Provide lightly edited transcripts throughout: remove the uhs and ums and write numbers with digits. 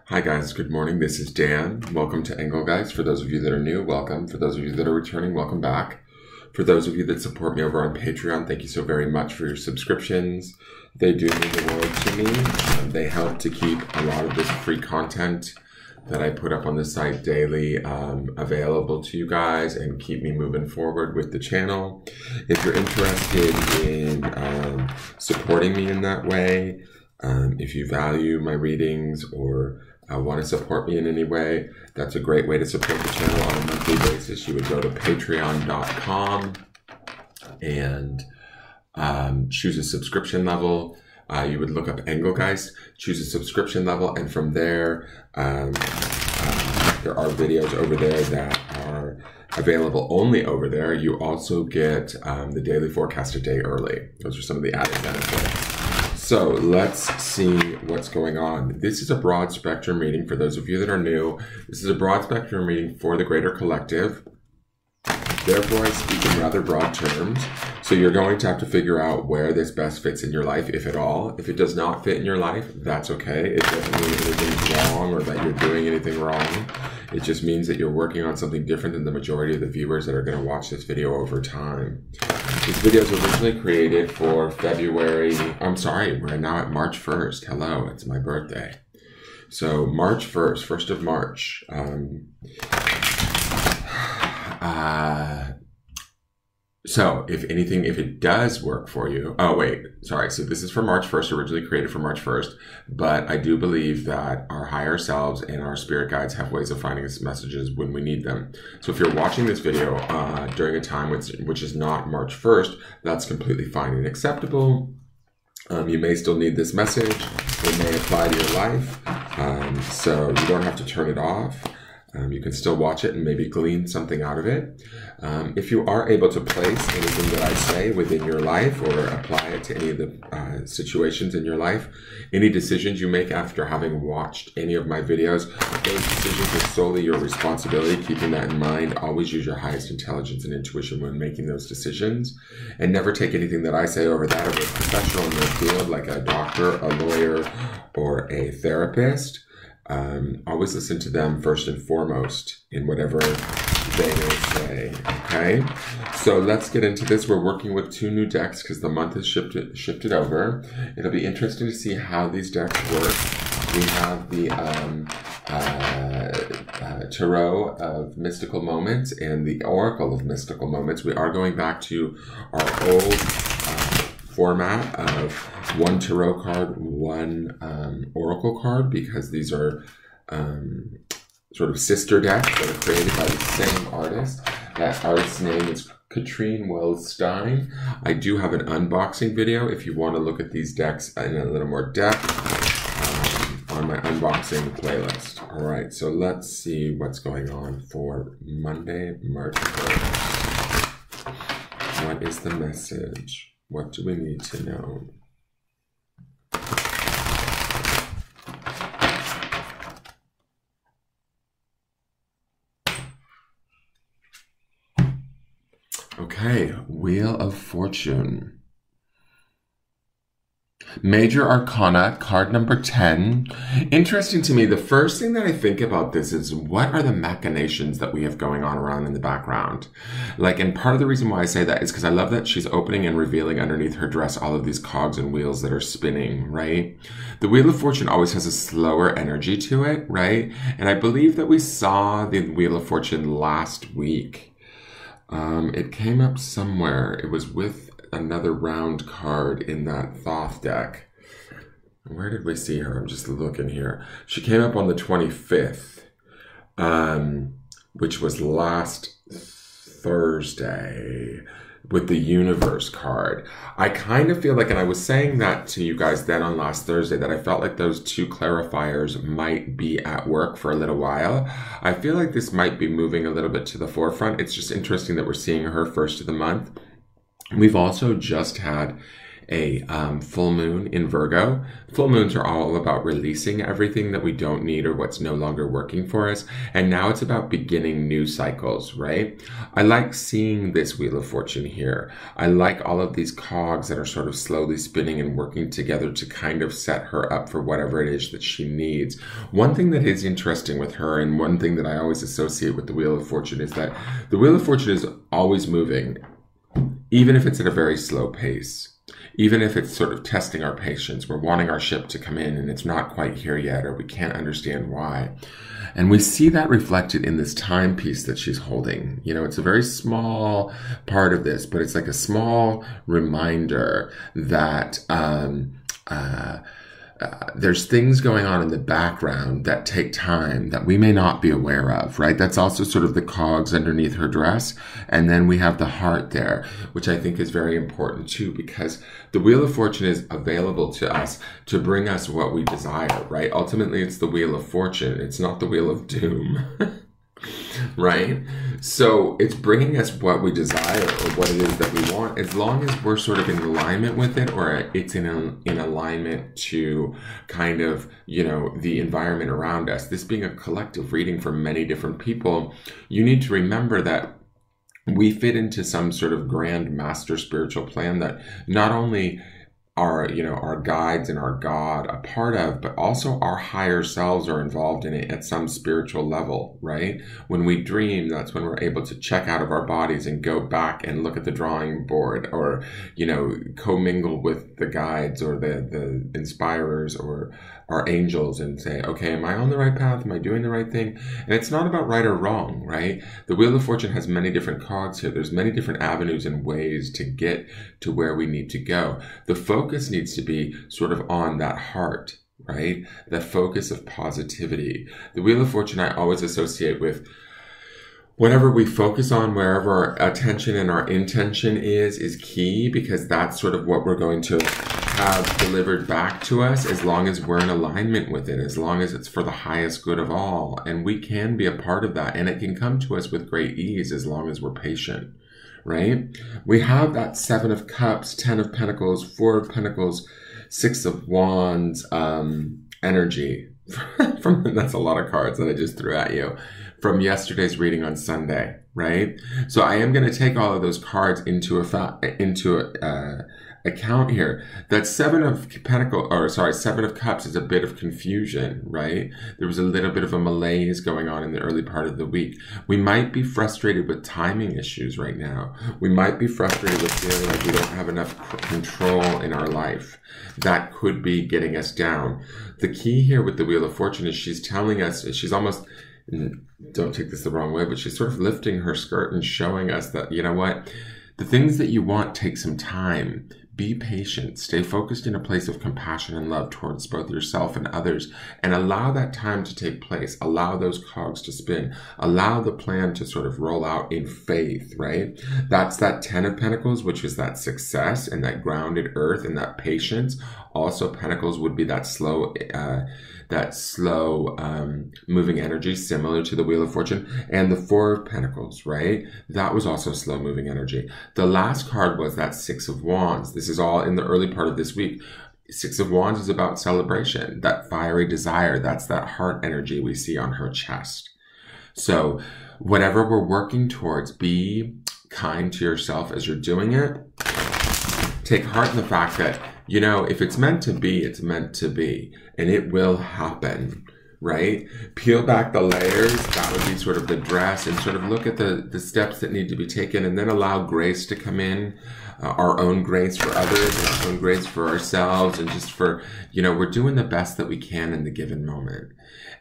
Hi guys, good morning. This is Dan. Welcome to Engelgeist. For those of you that are new, welcome. For those of you that are returning, welcome back. For those of you that support me over on Patreon, thank you so very much for your subscriptions. They do mean the world to me. They help to keep a lot of this free content that I put up on the site daily available to you guys and keep me moving forward with the channel. If you're interested in supporting me in that way, if you value my readings or want to support me in any way, that's a great way to support the channel on a monthly basis. You would go to patreon.com and choose a subscription level. You would look up Engelgeist, choose a subscription level, and from there, there are videos over there that are available only over there. You also get the daily forecast a day early. Those are some of the added benefits. So let's see what's going on. This is a broad spectrum reading for those of you that are new. This is a broad spectrum reading for the greater collective. Therefore, I speak in rather broad terms. So you're going to have to figure out where this best fits in your life, if at all. If it does not fit in your life, that's okay. It doesn't mean anything's wrong or that you're doing anything wrong. It just means that you're working on something different than the majority of the viewers that are going to watch this video over time. This video was originally created for February. I'm sorry, we're now at March 1st. Hello, it's my birthday. So March 1st, 1st of March. So if anything, if it does work for you, oh wait, sorry. So this is for March 1st, originally created for March 1st, but I do believe that our higher selves and our spirit guides have ways of finding us messages when we need them. So if you're watching this video during a time which is not March 1st, that's completely fine and acceptable. You may still need this message. It may apply to your life. So you don't have to turn it off. You can still watch it and maybe glean something out of it. If you are able to place anything that I say within your life or apply it to any of the situations in your life, any decisions you make after having watched any of my videos, those decisions are solely your responsibility. Keeping that in mind, always use your highest intelligence and intuition when making those decisions. And never take anything that I say over that of a professional in your field, like a doctor, a lawyer, or a therapist. Always listen to them first and foremost in whatever they may say, okay? So let's get into this. We're working with two new decks because the month is shifted over. It'll be interesting to see how these decks work. We have the Tarot of Mystical Moments and the Oracle of Mystical Moments. We are going back to our old format of one tarot card, one oracle card, because these are sort of sister decks that are created by the same artist. That artist's name is Katrine Wells-Stein. I do have an unboxing video if you want to look at these decks in a little more depth on my unboxing playlist. All right, so let's see what's going on for Monday, March 1st. What is the message? What do we need to know? Okay, Wheel of Fortune. Major Arcana, card number 10. Interesting to me, the first thing that I think about this is what are the machinations that we have going on around in the background? Like, and part of the reason why I say that is because I love that she's opening and revealing underneath her dress all of these cogs and wheels that are spinning, right? The Wheel of Fortune always has a slower energy to it, right? And I believe that we saw the Wheel of Fortune last week. It came up somewhere. It was with another round card in that Thoth deck. Where did we see her? I'm just looking here. She came up on the 25th, which was last Thursday, with the Universe card. I kind of feel like, and I was saying that to you guys then on last Thursday, that I felt like those two clarifiers might be at work for a little while. I feel like this might be moving a little bit to the forefront. It's just interesting that we're seeing her first of the month. We've also just had a full moon in Virgo. Full moons are all about releasing everything that we don't need or what's no longer working for us. And now it's about beginning new cycles, right? I like seeing this Wheel of Fortune here. I like all of these cogs that are sort of slowly spinning and working together to kind of set her up for whatever it is that she needs. One thing that is interesting with her, and one thing that I always associate with the Wheel of Fortune, is that the Wheel of Fortune is always moving, even if it's at a very slow pace. Even if it's sort of testing our patience, we're wanting our ship to come in and it's not quite here yet, or we can't understand why. And we see that reflected in this timepiece that she's holding. You know, it's a very small part of this, but it's like a small reminder that there's things going on in the background that take time that we may not be aware of, right? That's also sort of the cogs underneath her dress. And then we have the heart there, which I think is very important too, because the Wheel of Fortune is available to us to bring us what we desire, right? Ultimately, it's the Wheel of Fortune. It's not the Wheel of Doom. Right? So it's bringing us what we desire or what it is that we want, as long as we're sort of in alignment with it, or it's in alignment to kind of, you know, the environment around us. This being a collective reading for many different people, you need to remember that we fit into some sort of grand master spiritual plan that not only are, you know, our guides and our God a part of, but also our higher selves are involved in it at some spiritual level, right? When we dream, that's when we're able to check out of our bodies and go back and look at the drawing board, or, you know, commingle with the guides or the inspirers or our angels and say, okay, am I on the right path? Am I doing the right thing? And it's not about right or wrong, right? The Wheel of Fortune has many different cogs here. There's many different avenues and ways to get to where we need to go. The focus needs to be sort of on that heart, right? The focus of positivity. The Wheel of Fortune I always associate with whatever we focus on, wherever our attention and our intention is key, because that's sort of what we're going to have delivered back to us, as long as we're in alignment with it, as long as it's for the highest good of all. And we can be a part of that, and it can come to us with great ease as long as we're patient, right? We have that 7 of Cups, 10 of Pentacles, 4 of Pentacles, 6 of Wands energy. That's a lot of cards that I just threw at you from yesterday's reading on Sunday, right? So I am going to take all of those cards into account here. That 7 of Cups is a bit of confusion, right? There was a little bit of a malaise going on in the early part of the week. We might be frustrated with timing issues right now. We might be frustrated with feeling like we don't have enough control in our life. That could be getting us down. The key here with the Wheel of Fortune is she's telling us, she's almost, don't take this the wrong way, but she's sort of lifting her skirt and showing us that, you know what, the things that you want take some time. Be patient, stay focused in a place of compassion and love towards both yourself and others, and allow that time to take place. Allow those cogs to spin. Allow the plan to sort of roll out in faith, right? That's that 10 of Pentacles, which is that success and that grounded earth and that patience. Also, Pentacles would be that slow moving energy, similar to the Wheel of Fortune. And the 4 of Pentacles, right? That was also slow moving energy. The last card was that 6 of Wands. This is all in the early part of this week. 6 of Wands is about celebration, that fiery desire. That's that heart energy we see on her chest. So whatever we're working towards, be kind to yourself as you're doing it. Take heart in the fact that, you know, if it's meant to be, it's meant to be, and it will happen, right? Peel back the layers. That would be sort of the dress, and sort of look at the steps that need to be taken, and then allow grace to come in, our own grace for others and our own grace for ourselves, and just for, you know, we're doing the best that we can in the given moment.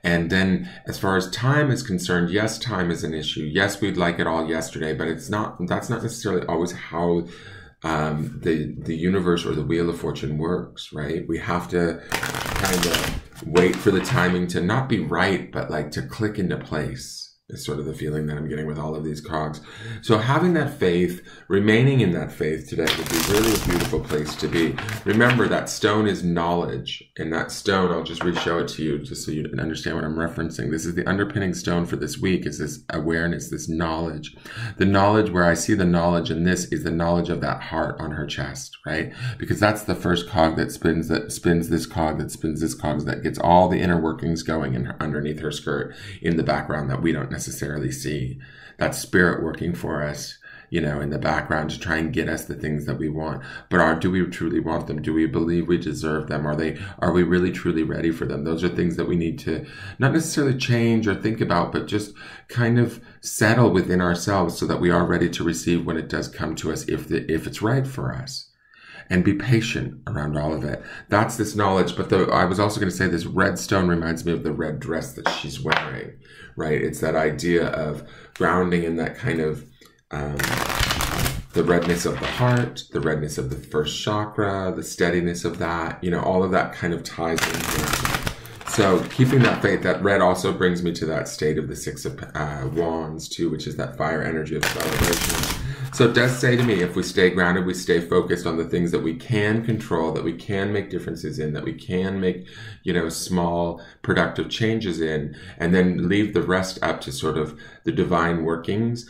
And then as far as time is concerned, yes, time is an issue. Yes, we'd like it all yesterday, but that's not necessarily always how the universe or the Wheel of Fortune works, right? We have to kind of wait for the timing to not be right, but like to click into place. is sort of the feeling that I'm getting with all of these cogs. So having that faith, remaining in that faith today would be really a beautiful place to be. Remember, that stone is knowledge. And that stone, I'll just re-show it to you just so you can understand what I'm referencing. This is the underpinning stone for this week, is this awareness, this knowledge. The knowledge, where I see the knowledge in this, is the knowledge of that heart on her chest, right? Because that's the first cog that spins this cog, that spins this cog, that gets all the inner workings going in underneath her skirt in the background that we don't necessarily see. That spirit working for us, in the background to try and get us the things that we want. But do we truly want them? Do we believe we deserve them? Are we really truly ready for them? Those are things that we need to not necessarily change or think about, but just kind of settle within ourselves so that we are ready to receive when it does come to us, if it's right for us. And be patient around all of it. That's this knowledge. But I was also going to say this red stone reminds me of the red dress that she's wearing, right? It's that idea of grounding in that kind of the redness of the heart, the redness of the first chakra, the steadiness of that, all of that kind of ties in here. So keeping that faith, that red also brings me to that state of the Six of Wands too, which is that fire energy of celebration. So it does say to me, if we stay grounded, we stay focused on the things that we can control, that we can make differences in, that we can make, small productive changes in, and then leave the rest up to sort of the divine workings,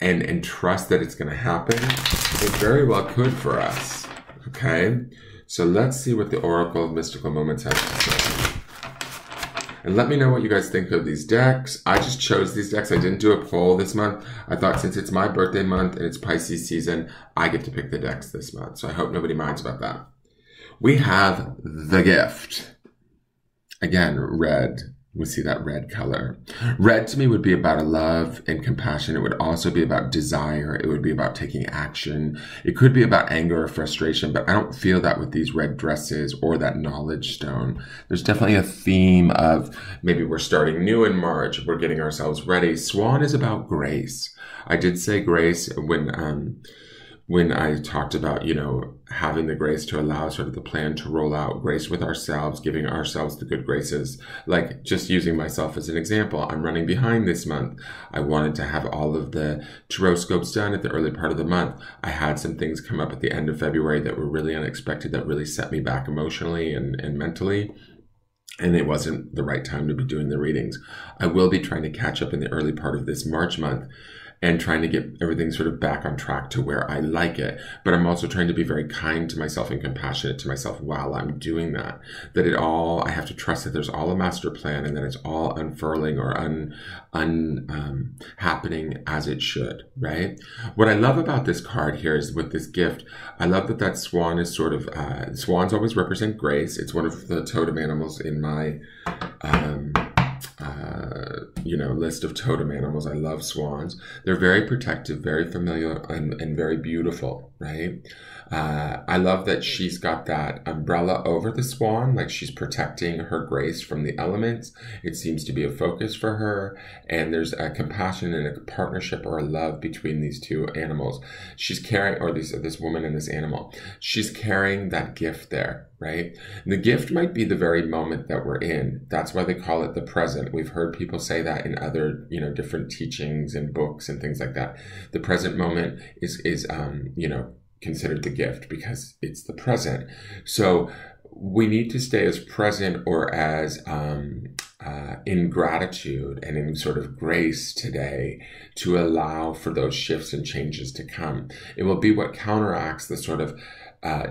and trust that it's going to happen, it very well could for us. Okay? So let's see what the Oracle of Mystical Moments has to say. And let me know what you guys think of these decks. I just chose these decks. I didn't do a poll this month. I thought since it's my birthday month and it's Pisces season, I get to pick the decks this month. So I hope nobody minds about that. We have the Gift. Again, red. We see that red color. Red to me would be about a love and compassion. It would also be about desire. It would be about taking action. It could be about anger or frustration, but I don't feel that with these red dresses or that knowledge stone. There's definitely a theme of maybe we're starting new in March. We're getting ourselves ready. Swan is about grace. I did say grace when I talked about, having the grace to allow sort of the plan to roll out, grace with ourselves, giving ourselves the good graces. Like just using myself as an example, I'm running behind this month. I wanted to have all of the horoscopes done at the early part of the month. I had some things come up at the end of February that were really unexpected, that really set me back emotionally and mentally. And it wasn't the right time to be doing the readings. I will be trying to catch up in the early part of this March month and trying to get everything sort of back on track to where I like it. But I'm also trying to be very kind to myself and compassionate to myself while I'm doing that. I have to trust that there's all a master plan and that it's all unfurling or happening as it should, right? What I love about this card here is with this gift, I love that swan is sort of, swans always represent grace. It's one of the totem animals in my, list of totem animals. I love swans. They're very protective, very familiar, and very beautiful, right? I love that she's got that umbrella over the swan, like she's protecting her grace from the elements. It seems to be a focus for her, and there's a compassion and a partnership or a love between these two animals. She's carrying, or this woman and this animal, she's carrying that gift there, right? And the gift might be the very moment that we're in. That's why they call it the present. We've heard people say that in other, different teachings and books and things like that. The present moment is considered the gift because it's the present. So we need to stay as present or as in gratitude and in sort of grace today to allow for those shifts and changes to come. It will be what counteracts the sort of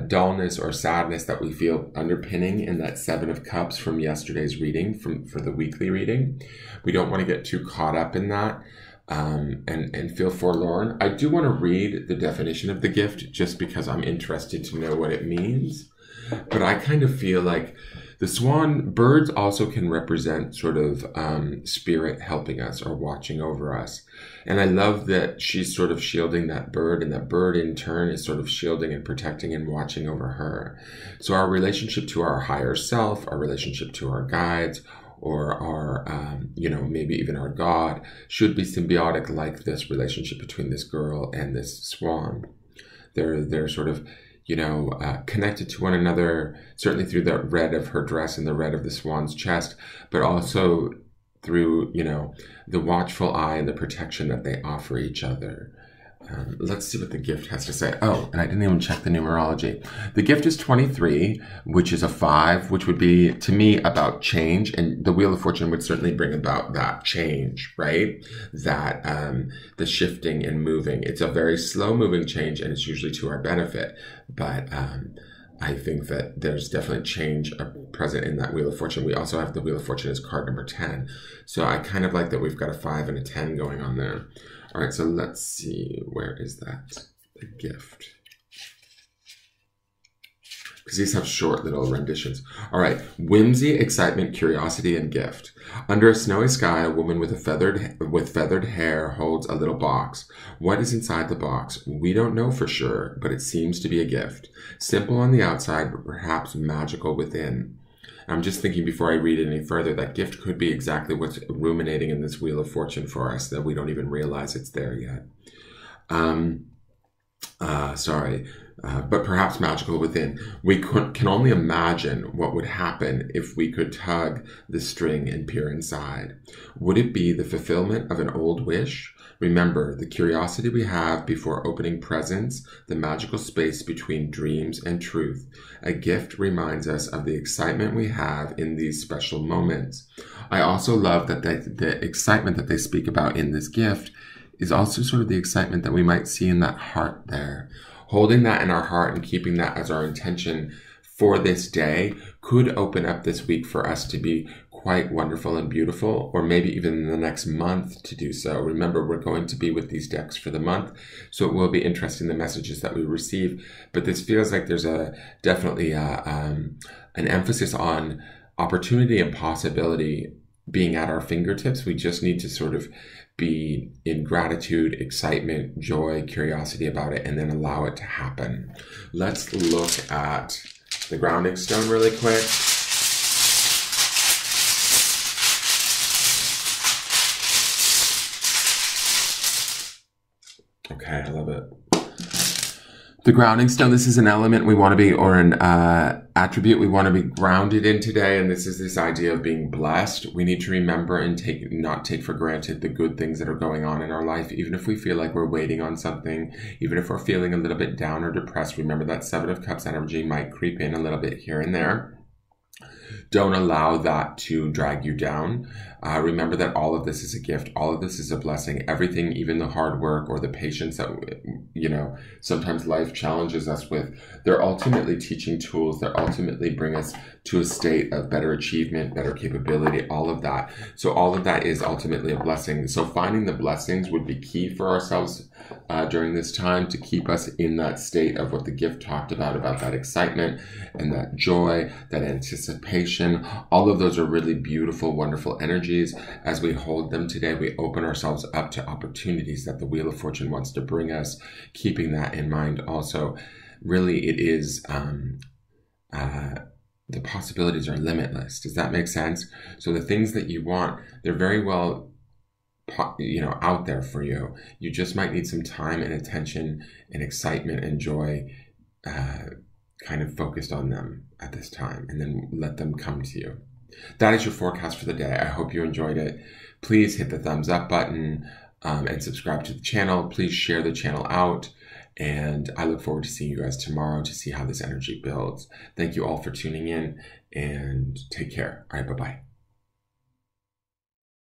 dullness or sadness that we feel underpinning in that Seven of Cups from yesterday's reading, for the weekly reading. We don't want to get too caught up in that. And feel forlorn. I do want to read the definition of the gift just because I'm interested to know what it means. But I kind of feel like the swan birds also can represent sort of spirit helping us or watching over us. And I love that she's sort of shielding that bird, and that bird in turn is sort of shielding and protecting and watching over her. So our relationship to our higher self, our relationship to our guides, or our, maybe even our God, should be symbiotic, like this relationship between this girl and this swan. They're sort of, connected to one another, certainly through the red of her dress and the red of the swan's chest, but also through, you know, the watchful eye and the protection that they offer each other. Let's see what the gift has to say. Oh, and I didn't even check the numerology. The gift is 23, which is a 5, which would be, to me, about change. And the Wheel of Fortune would certainly bring about that change, right? That the shifting and moving. It's a very slow moving change, and it's usually to our benefit. But I think that there's definitely change present in that Wheel of Fortune. We also have the Wheel of Fortune as card number 10. So I kind of like that we've got a 5 and a 10 going on there. All right, so let's see. Where is that? The gift. Because these have short little renditions. All right. Whimsy, excitement, curiosity, and gift. Under a snowy sky, a woman with feathered hair holds a little box. What is inside the box? We don't know for sure, but it seems to be a gift. Simple on the outside, but perhaps magical within. I'm just thinking before I read it any further, that gift could be exactly what's ruminating in this Wheel of Fortune for us, that we don't even realize it's there yet. But perhaps magical within. We can only imagine what would happen if we could tug the string and peer inside. Would it be the fulfillment of an old wish? Remember, the curiosity we have before opening presents, the magical space between dreams and truth. A gift reminds us of the excitement we have in these special moments. I also love that the excitement that they speak about in this gift is also sort of the excitement that we might see in that heart there. Holding that in our heart and keeping that as our intention for this day could open up this week for us to be quite wonderful and beautiful, or maybe even in the next month to do so. Remember, we're going to be with these decks for the month, so it will be interesting the messages that we receive. But this feels like there's definitely an emphasis on opportunity and possibility being at our fingertips. We just need to sort of be in gratitude, excitement, joy, curiosity about it, and then allow it to happen. Let's look at the grounding stone really quick. Okay, I love it. The grounding stone, this is an element we want to be, or an attribute we want to be grounded in today. And this is this idea of being blessed. We need to remember and not take for granted the good things that are going on in our life. Even if we feel like we're waiting on something, even if we're feeling a little bit down or depressed, remember that 7 of Cups energy might creep in a little bit here and there. Don't allow that to drag you down. Remember that all of this is a gift. All of this is a blessing. Everything, even the hard work or the patience that, sometimes life challenges us with, they're ultimately teaching tools that ultimately bring us to a state of better achievement, better capability, all of that. So all of that is ultimately a blessing. So finding the blessings would be key for ourselves during this time to keep us in that state of what the gift talked about that excitement and that joy, that anticipation. All of those are really beautiful, wonderful energies. As we hold them today, we open ourselves up to opportunities that the Wheel of Fortune wants to bring us, keeping that in mind also. Really, it is the possibilities are limitless. Does that make sense? So the things that you want, they're very well out there for you. You just might need some time and attention and excitement and joy kind of focused on them at this time, and then let them come to you. That is your forecast for the day. I hope you enjoyed it. Please hit the thumbs up button and subscribe to the channel. Please share the channel out. And I look forward to seeing you guys tomorrow to see how this energy builds. Thank you all for tuning in, and take care. All right, bye-bye.